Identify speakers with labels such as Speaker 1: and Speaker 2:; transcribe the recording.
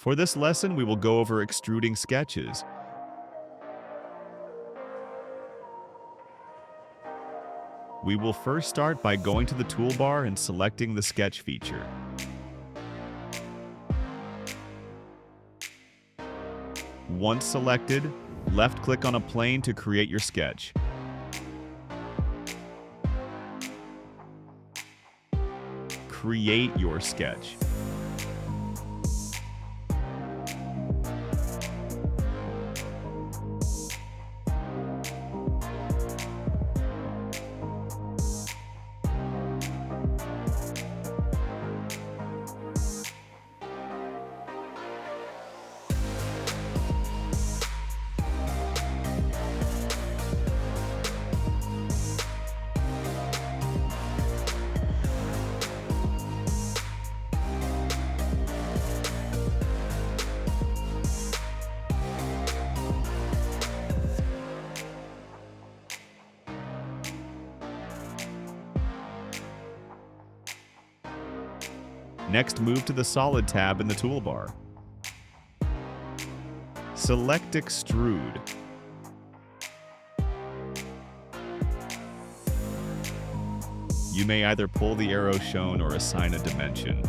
Speaker 1: For this lesson, we will go over extruding sketches. We will first start by going to the toolbar and selecting the sketch feature. Once selected, left-click on a plane to create your sketch. Create your sketch. Next, move to the Solid tab in the toolbar. Select Extrude. You may either pull the arrow shown or assign a dimension.